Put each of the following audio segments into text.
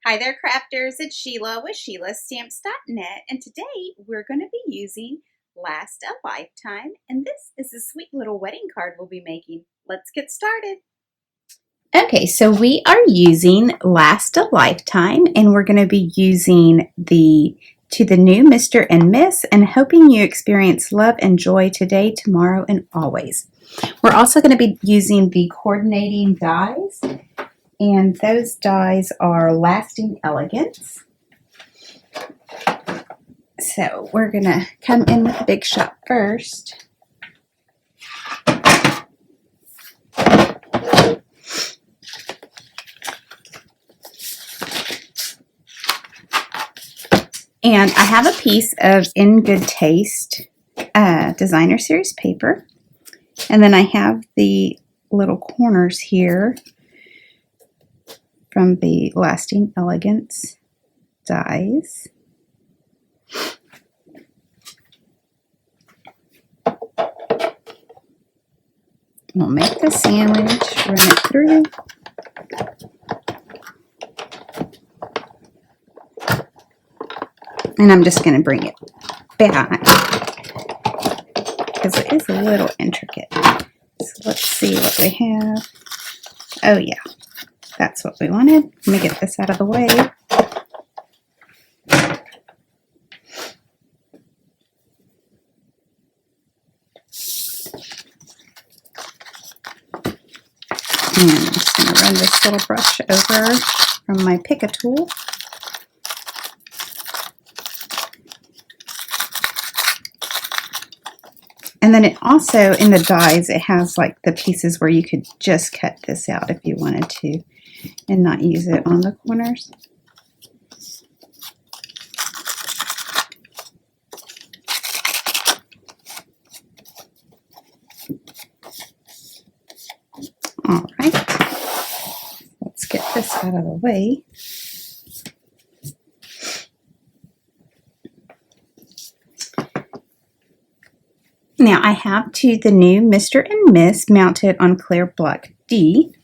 Hi there, crafters. It's Sheila with SheilaStamps.net, and today we're going to be using Last a Lifetime, and this is a sweet little wedding card we'll be making. Let's get started. Okay, so we are using Last a Lifetime, and we're going to be using the To the New Mr. and Miss, and hoping you experience love and joy today, tomorrow, and always. We're also going to be using the coordinating dies. And those dies are Lasting Elegance. So we're going to come in with the big shot first. And I have a piece of In Good Taste Designer Series paper. And then I have the little corners here from the Lasting Elegance dies. We'll make the sandwich, run it through. And I'm just going to bring it back because it is a little intricate. So let's see what we have. Oh yeah, that's what we wanted. Let me get this out of the way. And I'm just going to run this little brush over from my Pick a tool. And then it also, in the dies, it has like the pieces where you could just cut this out if you wanted to and not use it on the corners. All right, let's get this out of the way. Now I have To the New Mr. and Miss mounted on clear block D,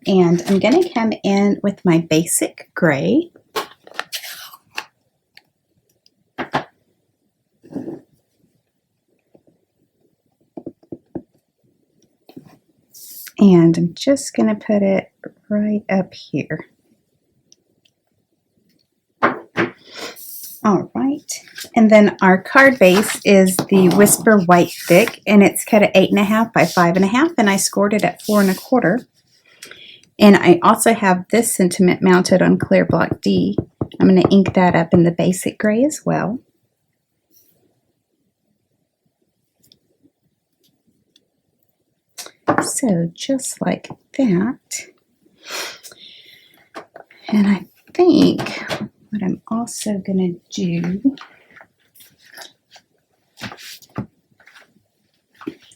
and I'm going to come in with my basic gray. And I'm just going to put it right up here. All right, and then our card base is the Whisper White Thick, and it's cut at 8.5 by 5.5, and I scored it at 4 1/4. And I also have this sentiment mounted on clear block D. I'm going to ink that up in the basic gray as well. So just like that. And I think what I'm also going to do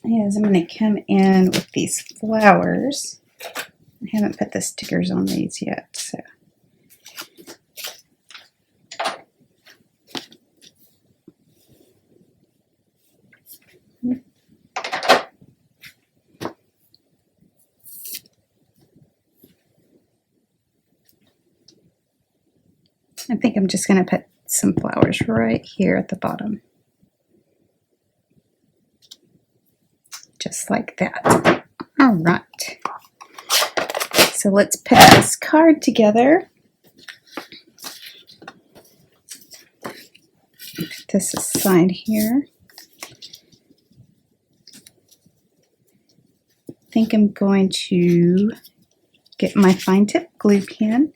is I'm going to come in with these flowers. I haven't put the stickers on these yet, so. I think I'm just going to put some flowers right here at the bottom. Just like that. All right. So let's put this card together. Put this aside here. I think I'm going to get my fine tip glue pen.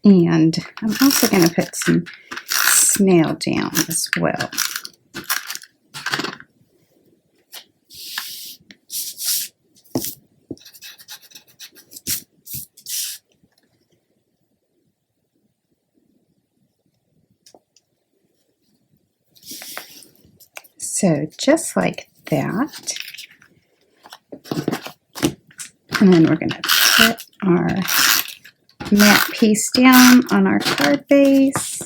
And I'm also going to put some snail down as well. So just like that. And then we're going to put our matte piece down on our card base.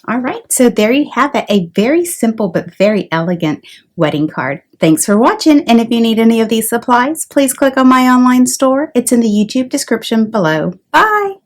All right, so there you have it, a very simple but very elegant wedding card. Thanks for watching, and if you need any of these supplies, please click on my online store. It's in the YouTube description below. Bye!